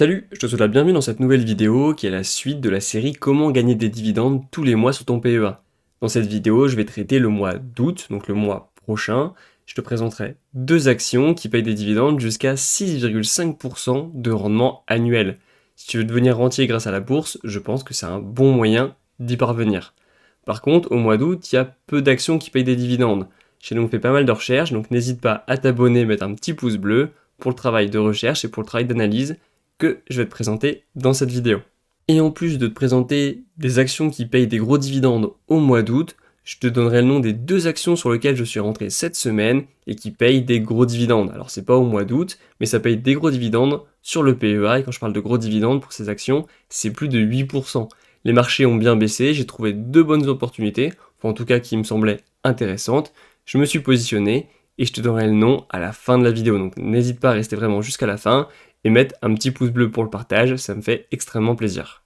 Salut, je te souhaite la bienvenue dans cette nouvelle vidéo qui est la suite de la série Comment gagner des dividendes tous les mois sur ton PEA. Dans cette vidéo, je vais traiter le mois d'août, donc le mois prochain. Je te présenterai deux actions qui payent des dividendes jusqu'à 6,5% de rendement annuel. Si tu veux devenir rentier grâce à la bourse, je pense que c'est un bon moyen d'y parvenir. Par contre, au mois d'août, il y a peu d'actions qui payent des dividendes. J'ai donc fait pas mal de recherches, donc n'hésite pas à t'abonner, mettre un petit pouce bleu pour le travail de recherche et pour le travail d'analyse que je vais te présenter dans cette vidéo. Et en plus de te présenter des actions qui payent des gros dividendes au mois d'août, je te donnerai le nom des deux actions sur lesquelles je suis rentré cette semaine et qui payent des gros dividendes. Alors c'est pas au mois d'août, mais ça paye des gros dividendes sur le PEA, et quand je parle de gros dividendes pour ces actions, c'est plus de 8%. Les marchés ont bien baissé, j'ai trouvé deux bonnes opportunités, enfin en tout cas qui me semblaient intéressantes. Je me suis positionné et je te donnerai le nom à la fin de la vidéo, donc n'hésite pas à rester vraiment jusqu'à la fin et mettre un petit pouce bleu pour le partage, ça me fait extrêmement plaisir.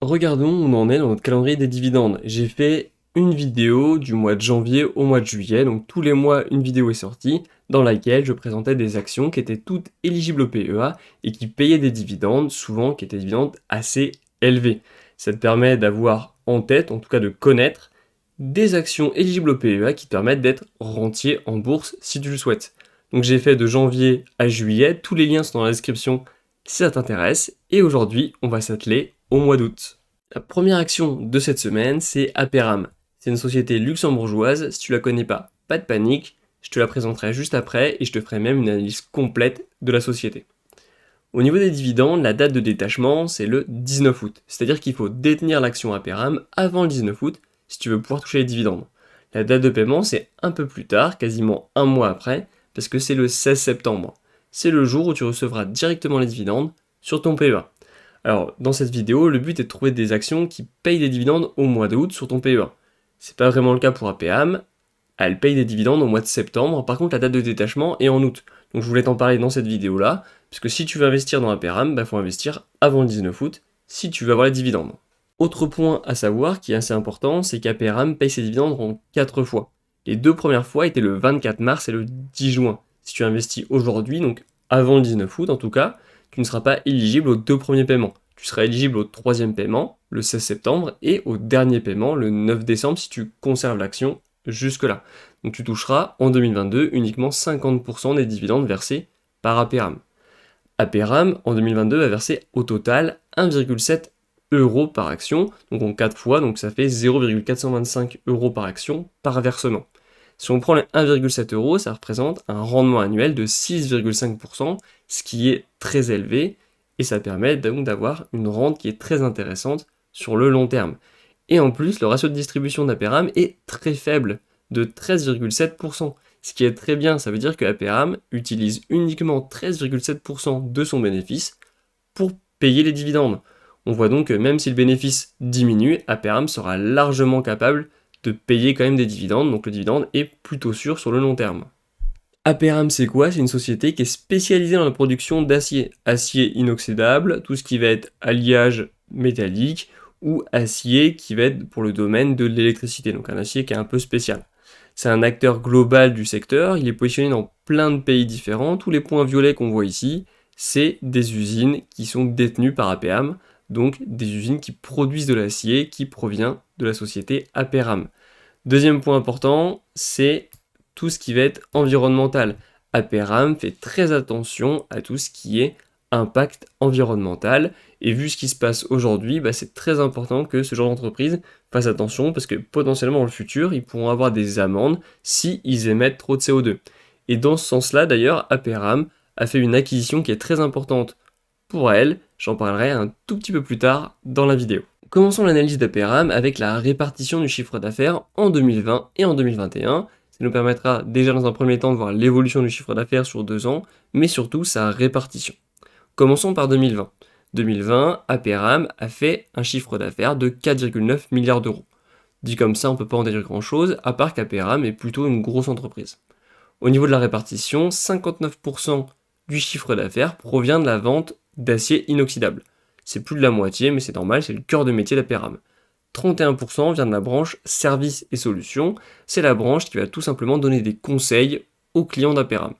Regardons où on en est dans notre calendrier des dividendes. J'ai fait une vidéo du mois de janvier au mois de juillet, donc tous les mois une vidéo est sortie, dans laquelle je présentais des actions qui étaient toutes éligibles au PEA et qui payaient des dividendes, souvent qui étaient des dividendes assez élevés. Ça te permet d'avoir en tête, en tout cas de connaître, des actions éligibles au PEA qui te permettent d'être rentier en bourse si tu le souhaites. Donc j'ai fait de janvier à juillet, tous les liens sont dans la description si ça t'intéresse, et aujourd'hui on va s'atteler au mois d'août. La première action de cette semaine, c'est Aperam. C'est une société luxembourgeoise, si tu la connais pas de panique, je te la présenterai juste après et je te ferai même une analyse complète de la société. Au niveau des dividendes, la date de détachement c'est le 19 août, c'est-à-dire qu'il faut détenir l'action Aperam avant le 19 août si tu veux pouvoir toucher les dividendes. La date de paiement c'est un peu plus tard, quasiment un mois après, parce que c'est le 16 septembre. C'est le jour où tu recevras directement les dividendes sur ton PEA. Alors, dans cette vidéo, le but est de trouver des actions qui payent des dividendes au mois d'août sur ton PEA. C'est pas vraiment le cas pour APAM, elle paye des dividendes au mois de septembre, par contre la date de détachement est en août. Donc je voulais t'en parler dans cette vidéo-là, puisque si tu veux investir dans APAM, il faut investir avant le 19 août, si tu veux avoir les dividendes. Autre point à savoir qui est assez important, c'est qu'APRAM paye ses dividendes en 4 fois. Les deux premières fois étaient le 24 mars et le 10 juin. Si tu investis aujourd'hui, donc avant le 19 août en tout cas, tu ne seras pas éligible aux deux premiers paiements. Tu seras éligible au troisième paiement, le 16 septembre, et au dernier paiement, le 9 décembre, si tu conserves l'action jusque-là. Donc tu toucheras en 2022 uniquement 50% des dividendes versés par APRAM. APRAM, en 2022, a versé au total 1,7 euros par action, donc en 4 fois, donc ça fait 0,425 euros par action par versement. Si on prend les 1,7 euros, ça représente un rendement annuel de 6,5%, ce qui est très élevé, et ça permet donc d'avoir une rente qui est très intéressante sur le long terme. Et en plus, le ratio de distribution d'APRAM est très faible, de 13,7%. Ce qui est très bien, ça veut dire que APRAM utilise uniquement 13,7% de son bénéfice pour payer les dividendes. On voit donc que même si le bénéfice diminue, APRAM sera largement capable de payer quand même des dividendes, donc le dividende est plutôt sûr sur le long terme. APRAM c'est quoi? C'est une société qui est spécialisée dans la production d'acier. Acier inoxydable, tout ce qui va être alliage métallique, ou acier qui va être pour le domaine de l'électricité, donc un acier qui est un peu spécial. C'est un acteur global du secteur, il est positionné dans plein de pays différents, tous les points violets qu'on voit ici, c'est des usines qui sont détenues par APAM, donc des usines qui produisent de l'acier qui provient de la société APRAM. Deuxième point important, c'est tout ce qui va être environnemental. APRAM fait très attention à tout ce qui est impact environnemental, et vu ce qui se passe aujourd'hui, c'est très important que ce genre d'entreprise fasse attention, parce que potentiellement dans le futur, ils pourront avoir des amendes s'ils émettent trop de CO2. Et dans ce sens-là, d'ailleurs, APRAM a fait une acquisition qui est très importante pour elle, j'en parlerai un tout petit peu plus tard dans la vidéo. Commençons l'analyse d'APRAM avec la répartition du chiffre d'affaires en 2020 et en 2021. Ça nous permettra déjà dans un premier temps de voir l'évolution du chiffre d'affaires sur 2 ans, mais surtout sa répartition. Commençons par 2020. 2020, APRAM a fait un chiffre d'affaires de 4,9 milliards d'euros. Dit comme ça, on ne peut pas en dire grand-chose, à part qu'APRAM est plutôt une grosse entreprise. Au niveau de la répartition, 59% du chiffre d'affaires provient de la vente d'acier inoxydable. C'est plus de la moitié, mais c'est normal, c'est le cœur de métier d'APRAM. 31% vient de la branche services et solutions, c'est la branche qui va tout simplement donner des conseils aux clients d'APRAM.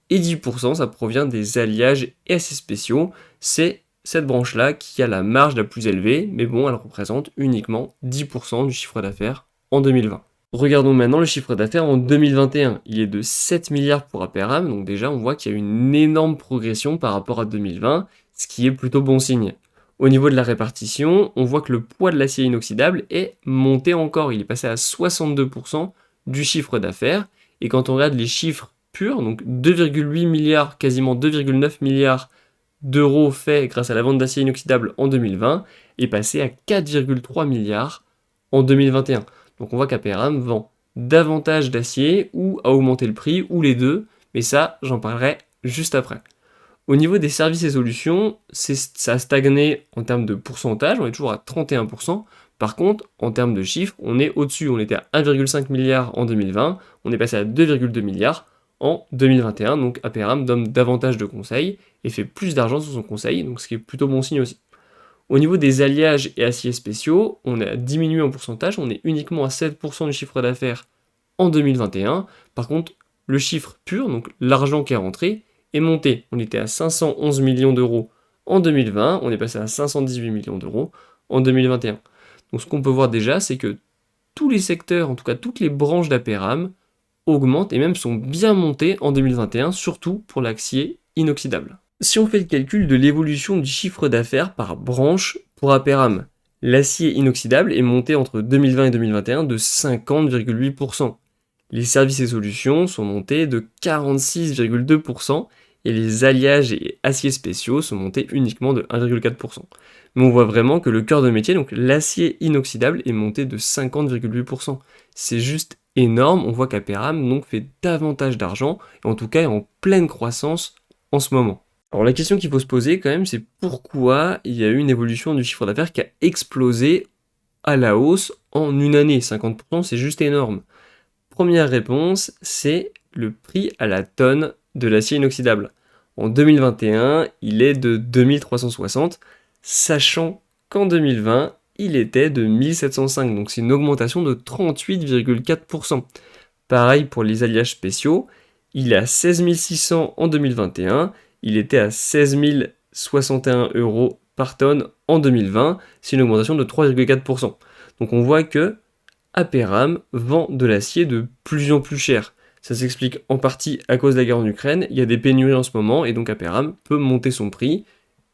Et 10% ça provient des alliages et assez spéciaux, c'est cette branche-là qui a la marge la plus élevée, mais bon, elle représente uniquement 10% du chiffre d'affaires en 2020. Regardons maintenant le chiffre d'affaires en 2021. Il est de 7 milliards pour Aperam, donc déjà on voit qu'il y a une énorme progression par rapport à 2020, ce qui est plutôt bon signe. Au niveau de la répartition, on voit que le poids de l'acier inoxydable est monté encore, il est passé à 62% du chiffre d'affaires, et quand on regarde les chiffres purs, donc 2,8 milliards, quasiment 2,9 milliards d'euros faits grâce à la vente d'acier inoxydable en 2020, est passé à 4,3 milliards en 2021. Donc on voit qu'Aperam vend davantage d'acier ou a augmenté le prix, ou les deux, mais ça, j'en parlerai juste après. Au niveau des services et solutions, ça a stagné en termes de pourcentage, on est toujours à 31%. Par contre, en termes de chiffres, on est au-dessus. On était à 1,5 milliard en 2020, on est passé à 2,2 milliards en 2021. Donc Aperam donne davantage de conseils et fait plus d'argent sur son conseil, donc ce qui est plutôt bon signe aussi. Au niveau des alliages et aciers spéciaux, on a diminué en pourcentage, on est uniquement à 7% du chiffre d'affaires en 2021. Par contre, le chiffre pur, donc l'argent qui est rentré, est monté. On était à 511 millions d'euros en 2020, on est passé à 518 millions d'euros en 2021. Donc ce qu'on peut voir déjà, c'est que tous les secteurs, en tout cas toutes les branches d'Aperam, augmentent et même sont bien montées en 2021, surtout pour l'acier inoxydable. Si on fait le calcul de l'évolution du chiffre d'affaires par branche pour Aperam, l'acier inoxydable est monté entre 2020 et 2021 de 50,8%. Les services et solutions sont montés de 46,2% et les alliages et aciers spéciaux sont montés uniquement de 1,4%. Mais on voit vraiment que le cœur de métier, donc l'acier inoxydable, est monté de 50,8%. C'est juste énorme, on voit qu'Aperam donc fait davantage d'argent, et en tout cas est en pleine croissance en ce moment. Alors la question qu'il faut se poser quand même, c'est pourquoi il y a eu une évolution du chiffre d'affaires qui a explosé à la hausse en une année. 50%, c'est juste énorme. Première réponse, c'est le prix à la tonne de l'acier inoxydable. En 2021, il est de 2360, sachant qu'en 2020, il était de 1705, donc c'est une augmentation de 38,4%. Pareil pour les alliages spéciaux, il est à 16 600 en 2021, il était à 16 061 euros par tonne en 2020, c'est une augmentation de 3,4%. Donc on voit que Aperam vend de l'acier de plus en plus cher. Ça s'explique en partie à cause de la guerre en Ukraine, il y a des pénuries en ce moment, et donc Aperam peut monter son prix,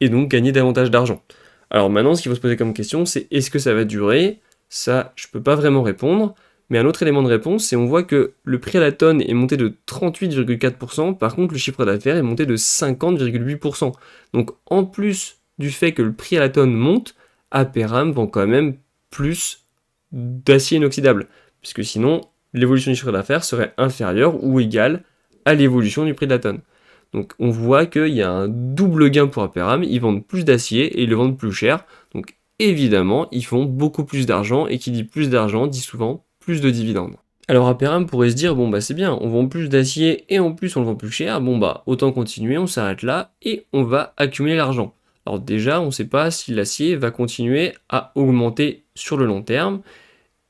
et donc gagner davantage d'argent. Alors maintenant, ce qu'il faut se poser comme question, c'est est-ce que ça va durer? Ça, je peux pas vraiment répondre, mais un autre élément de réponse, c'est on voit que le prix à la tonne est monté de 38,4%, par contre le chiffre d'affaires est monté de 50,8%. Donc en plus du fait que le prix à la tonne monte, Aperam vend quand même plus d'acier inoxydable, puisque sinon l'évolution du chiffre d'affaires serait inférieure ou égale à l'évolution du prix de la tonne. Donc on voit qu'il y a un double gain pour Aperam, ils vendent plus d'acier et ils le vendent plus cher, donc évidemment ils font beaucoup plus d'argent, et qui dit plus d'argent dit souvent plus de dividendes. Alors Aperam pourrait se dire, bon bah c'est bien, on vend plus d'acier et en plus on le vend plus cher, bon bah autant continuer, on s'arrête là et on va accumuler l'argent. Alors déjà on ne sait pas si l'acier va continuer à augmenter sur le long terme,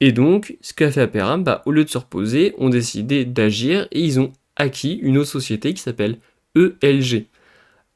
et donc ce qu'a fait Aperam, bah, au lieu de se reposer, ont décidé d'agir et ils ont acquis une autre société qui s'appelle ELG.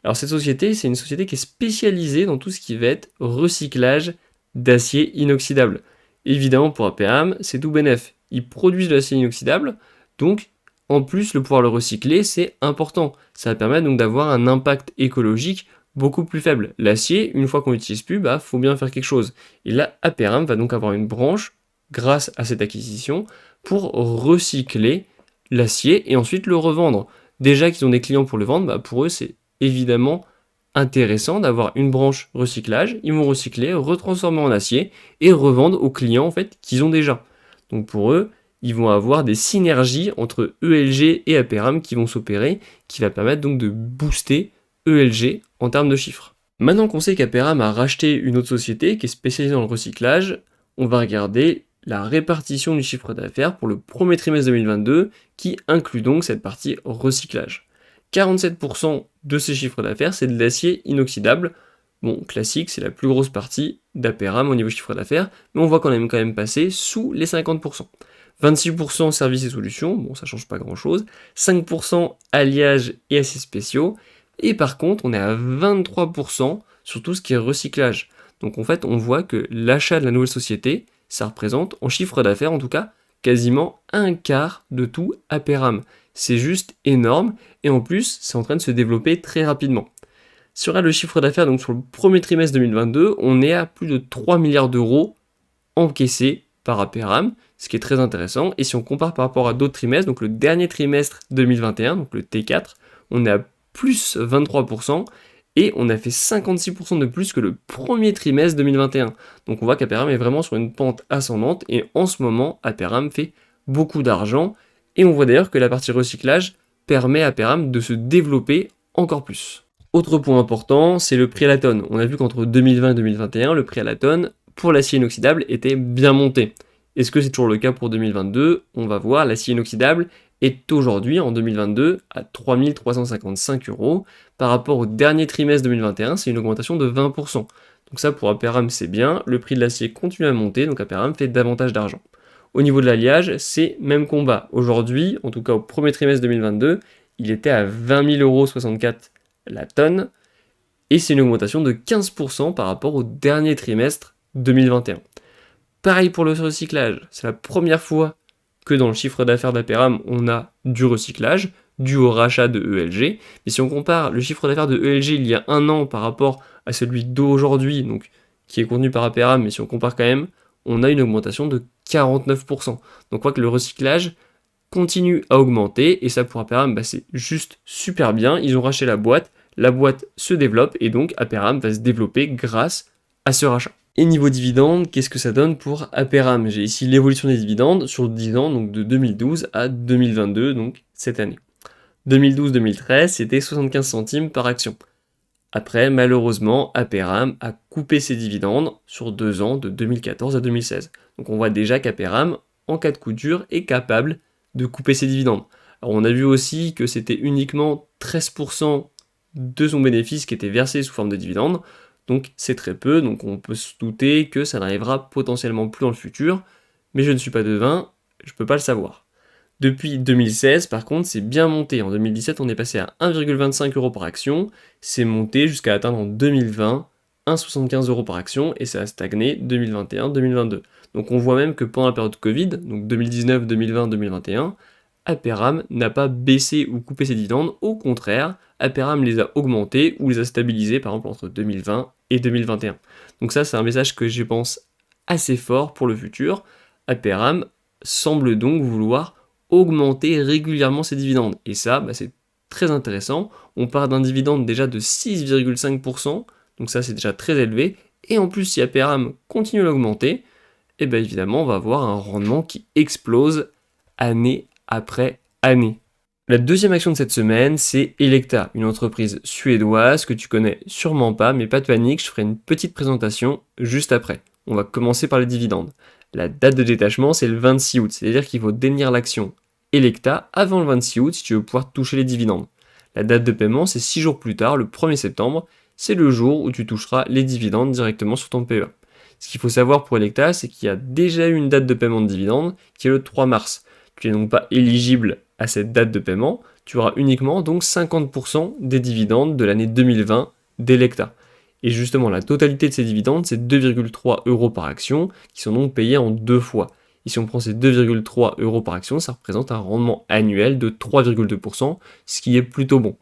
Alors cette société, c'est une société qui est spécialisée dans tout ce qui va être recyclage d'acier inoxydable. Évidemment pour Aperam, c'est tout bénef. Ils produisent de l'acier inoxydable, donc en plus le pouvoir le recycler, c'est important. Ça va permettre donc d'avoir un impact écologique beaucoup plus faible. L'acier, une fois qu'on l'utilise plus, bah faut bien faire quelque chose. Et là, Aperam va donc avoir une branche, grâce à cette acquisition, pour recycler l'acier et ensuite le revendre. Déjà qu'ils ont des clients pour le vendre, bah pour eux c'est évidemment intéressant d'avoir une branche recyclage, ils vont recycler, retransformer en acier et revendre aux clients en fait qu'ils ont déjà. Donc pour eux, ils vont avoir des synergies entre ELG et Aperam qui vont s'opérer, qui va permettre donc de booster ELG en termes de chiffres. Maintenant qu'on sait qu'Aperam a racheté une autre société qui est spécialisée dans le recyclage, on va regarder la répartition du chiffre d'affaires pour le premier trimestre 2022 qui inclut donc cette partie recyclage. 47% de ces chiffres d'affaires, c'est de l'acier inoxydable. Bon, classique, c'est la plus grosse partie d'Aperam au niveau chiffre d'affaires, mais on voit qu'on est quand même passé sous les 50%. 26% services et solutions, bon ça change pas grand chose, 5% alliages et aciers spéciaux, et par contre on est à 23% sur tout ce qui est recyclage. Donc en fait, on voit que l'achat de la nouvelle société, ça représente, en chiffre d'affaires en tout cas, quasiment un quart de tout Aperam. C'est juste énorme, et en plus, c'est en train de se développer très rapidement. Si on regarde le chiffre d'affaires, donc sur le premier trimestre 2022, on est à plus de 3 milliards d'euros encaissés par Aperam, ce qui est très intéressant. Et si on compare par rapport à d'autres trimestres, donc le dernier trimestre 2021, donc le T4, on est à plus 23%, et on a fait 56% de plus que le premier trimestre 2021. Donc on voit qu'Aperam est vraiment sur une pente ascendante, et en ce moment, Aperam fait beaucoup d'argent, et on voit d'ailleurs que la partie recyclage permet à Aperam de se développer encore plus. Autre point important, c'est le prix à la tonne. On a vu qu'entre 2020 et 2021, le prix à la tonne pour l'acier inoxydable était bien monté. Est-ce que c'est toujours le cas pour 2022? On va voir, l'acier inoxydable est aujourd'hui, en 2022, à 3 355 euros. Par rapport au dernier trimestre 2021, c'est une augmentation de 20%. Donc ça, pour Aperam, c'est bien. Le prix de l'acier continue à monter, donc Aperam fait davantage d'argent. Au niveau de l'alliage, c'est même combat. Aujourd'hui, en tout cas au premier trimestre 2022, il était à 20 064 € la tonne, et c'est une augmentation de 15% par rapport au dernier trimestre 2021. Pareil pour le recyclage, c'est la première fois que dans le chiffre d'affaires d'Aperam, on a du recyclage, dû au rachat de ELG, mais si on compare le chiffre d'affaires de ELG il y a un an par rapport à celui d'aujourd'hui, donc qui est contenu par Aperam, mais si on compare quand même, on a une augmentation de 49%. Donc on voit que le recyclage continue à augmenter, et ça pour Aperam, c'est juste super bien. Ils ont racheté la boîte se développe, et donc Aperam va se développer grâce à ce rachat. Et niveau dividendes, qu'est-ce que ça donne pour Aperam? J'ai ici l'évolution des dividendes sur 10 ans, donc de 2012 à 2022, donc cette année. 2012-2013, c'était 75 centimes par action. Après, malheureusement, Aperam a coupé ses dividendes sur 2 ans, de 2014 à 2016. Donc on voit déjà qu'Aperam, en cas de coup dur, est capable de couper ses dividendes. Alors on a vu aussi que c'était uniquement 13% de son bénéfice qui était versé sous forme de dividendes, donc c'est très peu, donc on peut se douter que ça n'arrivera potentiellement plus dans le futur, mais je ne suis pas devin, je ne peux pas le savoir. Depuis 2016, par contre, c'est bien monté. En 2017, on est passé à 1,25 € par action, c'est monté jusqu'à atteindre en 2020 1,75 € par action, et ça a stagné 2021-2022. Donc on voit même que pendant la période Covid, donc 2019, 2020, 2021, Aperam n'a pas baissé ou coupé ses dividendes, au contraire, Aperam les a augmentés ou les a stabilisés par exemple entre 2020 et 2021. Donc ça, c'est un message que je pense assez fort pour le futur. Aperam semble donc vouloir augmenter régulièrement ses dividendes, et ça, c'est très intéressant. On part d'un dividende déjà de 6,5%, donc ça c'est déjà très élevé, et en plus si Aperam continue à l'augmenter, et bien évidemment on va avoir un rendement qui explose année après année. La deuxième action de cette semaine, c'est Elekta, une entreprise suédoise que tu connais sûrement pas, mais pas de panique, je ferai une petite présentation juste après. On va commencer par les dividendes. La date de détachement, c'est le 26 août, c'est-à-dire qu'il faut détenir l'action Elekta avant le 26 août si tu veux pouvoir toucher les dividendes. La date de paiement, c'est 6 jours plus tard, le 1er septembre, c'est le jour où tu toucheras les dividendes directement sur ton PEA. Ce qu'il faut savoir pour Elekta, c'est qu'il y a déjà eu une date de paiement de dividendes qui est le 3 mars. Tu n'es donc pas éligible à cette date de paiement, tu auras uniquement donc 50% des dividendes de l'année 2020 d'Elekta. Et justement, la totalité de ces dividendes, c'est 2,3 € par action, qui sont donc payés en 2 fois. Et si on prend ces 2,3 € par action, ça représente un rendement annuel de 3,2%, ce qui est plutôt bon.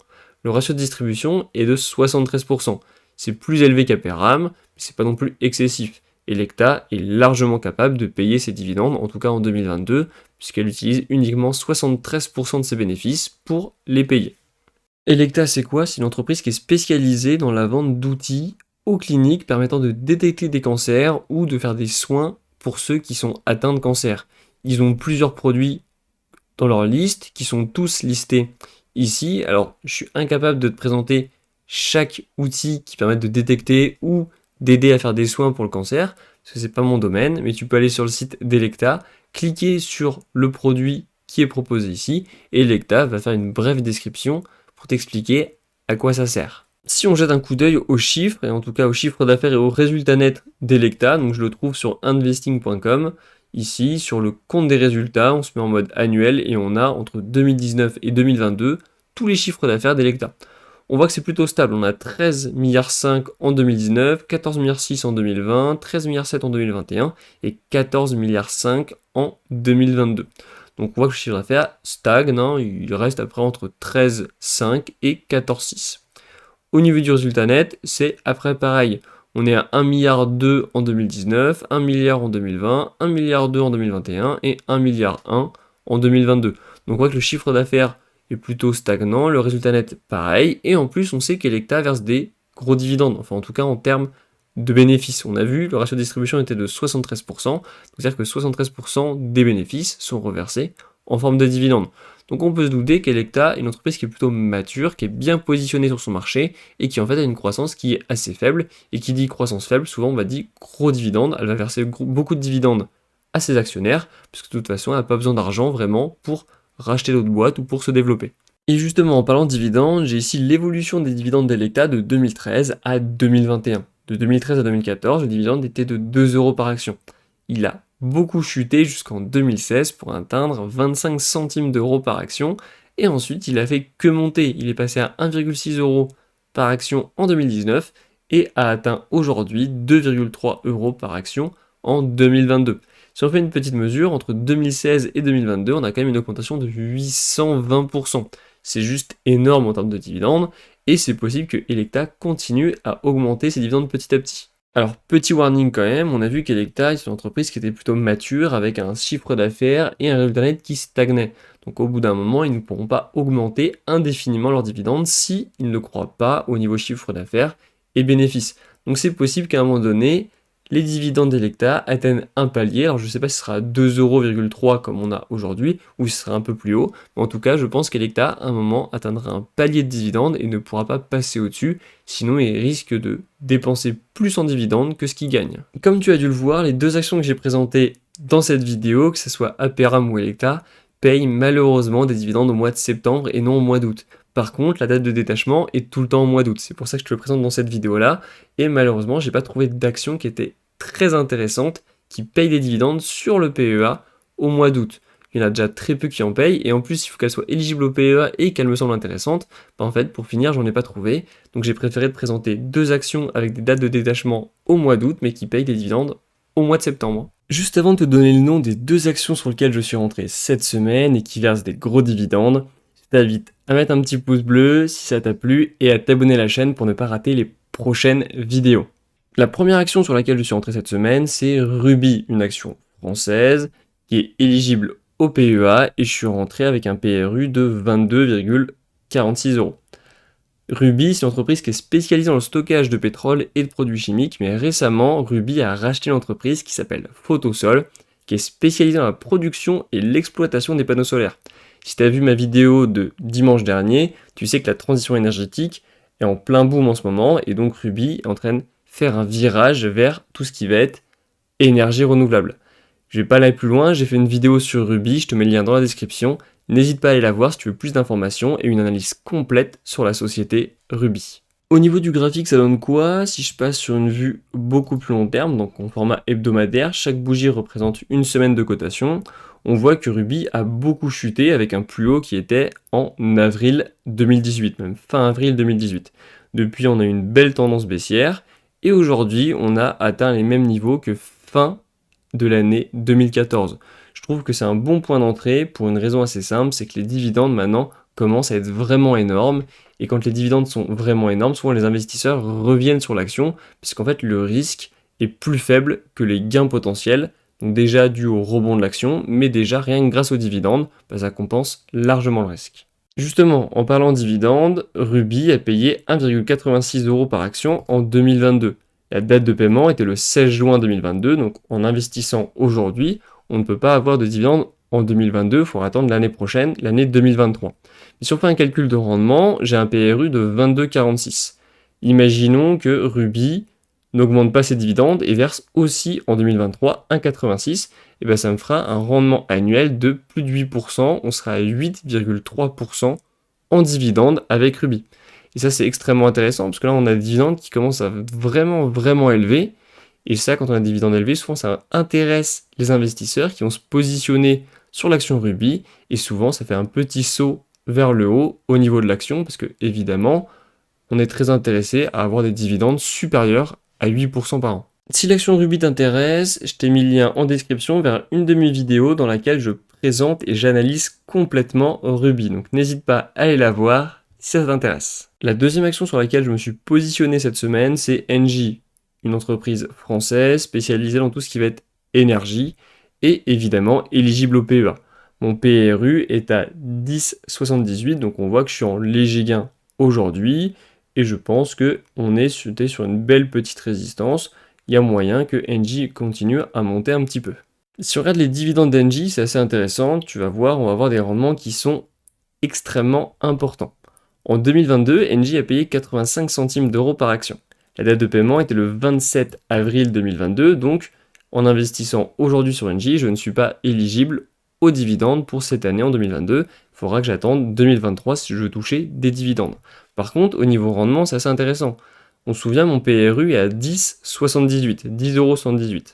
Le ratio de distribution est de 73%. C'est plus élevé qu'Aperam, mais c'est pas non plus excessif. Elekta est largement capable de payer ses dividendes, en tout cas en 2022, puisqu'elle utilise uniquement 73% de ses bénéfices pour les payer. Elekta, c'est quoi? C'est une entreprise qui est spécialisée dans la vente d'outils aux cliniques permettant de détecter des cancers ou de faire des soins pour ceux qui sont atteints de cancer. Ils ont plusieurs produits dans leur liste qui sont tous listés ici. Alors, je suis incapable de te présenter chaque outil qui permet de détecter ou d'aider à faire des soins pour le cancer, parce que c'est pas mon domaine, mais tu peux aller sur le site d'Elekta, cliquer sur le produit qui est proposé ici, et Elekta va faire une brève description pour t'expliquer à quoi ça sert. Si on jette un coup d'œil aux chiffres, et en tout cas aux chiffres d'affaires et aux résultats nets d'Elekta, donc je le trouve sur investing.com, ici sur le compte des résultats, on se met en mode annuel et on a entre 2019 et 2022 tous les chiffres d'affaires d'Elekta. on voit que c'est plutôt stable. On a 13,5 milliards en 2019, 14,6 milliards en 2020, 13,7 milliards en 2021 et 14,5 milliards en 2022. Donc on voit que le chiffre d'affaires stagne, hein, il reste après entre 13,5 et 14,6. Au niveau du résultat net, c'est après pareil. On est à 1,2 milliard en 2019, 1 milliard en 2020, 1,2 milliard en 2021 et 1,1 milliard en 2022. Donc on voit que le chiffre d'affaires est plutôt stagnant, le résultat net pareil, et en plus on sait qu'Electa verse des gros dividendes, enfin en tout cas en termes de bénéfices. On a vu, le ratio de distribution était de 73%, c'est-à-dire que 73% des bénéfices sont reversés en forme de dividendes. Donc on peut se douter qu'Electa est une entreprise qui est plutôt mature, qui est bien positionnée sur son marché, et qui en fait a une croissance qui est assez faible, et qui dit croissance faible, souvent on va dire gros dividendes, elle va verser beaucoup de dividendes à ses actionnaires, puisque de toute façon elle n'a pas besoin d'argent vraiment pour racheter d'autres boîtes ou pour se développer. Et justement, en parlant de dividendes, j'ai ici l'évolution des dividendes d'Electa de 2013 à 2021. De 2013 à 2014, le dividende était de 2 euros par action. Il a beaucoup chuté jusqu'en 2016 pour atteindre 25 centimes d'euros par action, et ensuite il a fait que monter. Il est passé à 1,6 euros par action en 2019 et a atteint aujourd'hui 2,3 euros par action en 2022. Si on fait une petite mesure, entre 2016 et 2022, on a quand même une augmentation de 820%. C'est juste énorme en termes de dividendes, et c'est possible que Electa continue à augmenter ses dividendes petit à petit. Alors, petit warning quand même, on a vu qu'Electa est une entreprise qui était plutôt mature, avec un chiffre d'affaires et un résultat net qui stagnait. Donc au bout d'un moment, ils ne pourront pas augmenter indéfiniment leurs dividendes s'ils ne croient pas au niveau chiffre d'affaires et bénéfices. Donc c'est possible qu'à un moment donné, les dividendes d'Electa atteignent un palier. Alors je ne sais pas si ce sera 2,3€ comme on a aujourd'hui, ou si ce sera un peu plus haut, mais en tout cas je pense qu'Electa à un moment atteindra un palier de dividendes et ne pourra pas passer au-dessus, sinon il risque de dépenser plus en dividendes que ce qu'il gagne. Comme tu as dû le voir, les deux actions que j'ai présentées dans cette vidéo, que ce soit Aperam ou Electa, payent malheureusement des dividendes au mois de septembre et non au mois d'août. Par contre, la date de détachement est tout le temps au mois d'août, c'est pour ça que je te le présente dans cette vidéo-là, et malheureusement, j'ai pas trouvé d'action qui était très intéressante, qui paye des dividendes sur le PEA au mois d'août. Il y en a déjà très peu qui en payent, et en plus, il faut qu'elle soit éligible au PEA et qu'elle me semble intéressante. En fait, pour finir, j'en ai pas trouvé, donc j'ai préféré te présenter deux actions avec des dates de détachement au mois d'août, mais qui payent des dividendes au mois de septembre. Juste avant de te donner le nom des deux actions sur lesquelles je suis rentré cette semaine et qui versent des gros dividendes, je t'invite à mettre un petit pouce bleu si ça t'a plu et à t'abonner à la chaîne pour ne pas rater les prochaines vidéos. La première action sur laquelle je suis rentré cette semaine, c'est Ruby, une action française qui est éligible au PEA et je suis rentré avec un PRU de 22,46 euros. Ruby, c'est une entreprise qui est spécialisée dans le stockage de pétrole et de produits chimiques, mais récemment, Ruby a racheté une entreprise qui s'appelle Photosol, qui est spécialisée dans la production et l'exploitation des panneaux solaires. Si tu as vu ma vidéo de dimanche dernier, tu sais que la transition énergétique est en plein boom en ce moment, et donc Ruby est en train de faire un virage vers tout ce qui va être énergie renouvelable. Je vais pas aller plus loin, j'ai fait une vidéo sur Ruby, je te mets le lien dans la description. N'hésite pas à aller la voir si tu veux plus d'informations et une analyse complète sur la société Ruby. Au niveau du graphique, ça donne quoi? Si je passe sur une vue beaucoup plus long terme, donc en format hebdomadaire, chaque bougie représente une semaine de cotation. On voit que Ruby a beaucoup chuté avec un plus haut qui était en avril 2018, même fin avril 2018. Depuis, on a une belle tendance baissière et aujourd'hui, on a atteint les mêmes niveaux que fin de l'année 2014. Je trouve que c'est un bon point d'entrée pour une raison assez simple, c'est que les dividendes maintenant commencent à être vraiment énormes, et quand les dividendes sont vraiment énormes, souvent les investisseurs reviennent sur l'action, puisqu'en fait le risque est plus faible que les gains potentiels, donc déjà dû au rebond de l'action, mais déjà rien que grâce aux dividendes, ça compense largement le risque. Justement, en parlant de dividendes, Ruby a payé 1,86 euros par action en 2022. La date de paiement était le 16 juin 2022, donc en investissant aujourd'hui, on ne peut pas avoir de dividendes en 2022, il faudra attendre l'année prochaine, l'année 2023. Mais si on fait un calcul de rendement, j'ai un PRU de 22,46. Imaginons que Ruby n'augmente pas ses dividendes et verse aussi en 2023 1,86, et bien ça me fera un rendement annuel de plus de 8%, on sera à 8,3% en dividendes avec Ruby. Et ça c'est extrêmement intéressant, parce que là on a des dividendes qui commencent à vraiment élever, et ça quand on a des dividendes élevés, souvent ça intéresse les investisseurs qui vont se positionner sur l'action Ruby, et souvent ça fait un petit saut vers le haut au niveau de l'action, parce que évidemment, on est très intéressé à avoir des dividendes supérieurs à 8% par an. Si l'action Ruby t'intéresse, je t'ai mis le lien en description vers une de mes vidéos dans laquelle je présente et j'analyse complètement Ruby. Donc n'hésite pas à aller la voir si ça t'intéresse. La deuxième action sur laquelle je me suis positionné cette semaine, c'est Engie, une entreprise française spécialisée dans tout ce qui va être énergie et évidemment éligible au PEA. Mon PRU est à 10,78, donc on voit que je suis en léger gain aujourd'hui et je pense qu'on est sur une belle petite résistance. Il y a moyen que Engie continue à monter un petit peu. Si on regarde les dividendes d'Engie, c'est assez intéressant. Tu vas voir, on va avoir des rendements qui sont extrêmement importants. En 2022, Engie a payé 85 centimes d'euros par action. La date de paiement était le 27 avril 2022, donc en investissant aujourd'hui sur Engie, je ne suis pas éligible aux dividendes pour cette année en 2022. Il faudra que j'attende 2023 si je veux toucher des dividendes. Par contre, au niveau rendement, c'est assez intéressant. On se souvient, mon PRU est à 10,78, 10,78 €.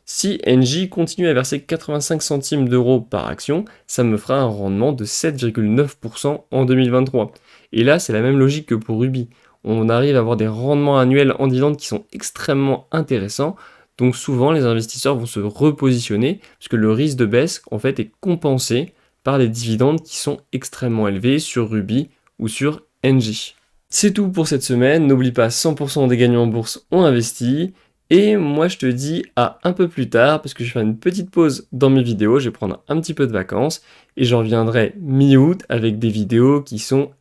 Si Engie continue à verser 85 centimes d'euros par action, ça me fera un rendement de 7,9% en 2023. Et là, c'est la même logique que pour Ruby. On arrive à avoir des rendements annuels en dividendes qui sont extrêmement intéressants. Donc souvent, les investisseurs vont se repositionner parce que le risque de baisse, en fait, est compensé par les dividendes qui sont extrêmement élevés sur Ruby ou sur Engie. C'est tout pour cette semaine. N'oublie pas, 100% des gagnants en bourse ont investi. Et moi, je te dis à un peu plus tard, parce que je vais faire une petite pause dans mes vidéos, je vais prendre un petit peu de vacances, et j'en reviendrai mi-août avec des vidéos qui sont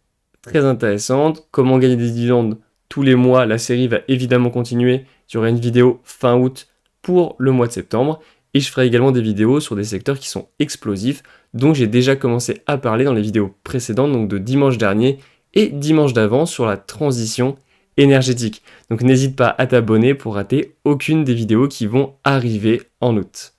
très intéressantes. Comment gagner des dividendes tous les mois, la série va évidemment continuer. Il y aura une vidéo fin août pour le mois de septembre, et je ferai également des vidéos sur des secteurs qui sont explosifs, dont j'ai déjà commencé à parler dans les vidéos précédentes, donc de dimanche dernier et dimanche d'avant sur la transition énergétique. Donc n'hésite pas à t'abonner pour rater aucune des vidéos qui vont arriver en août.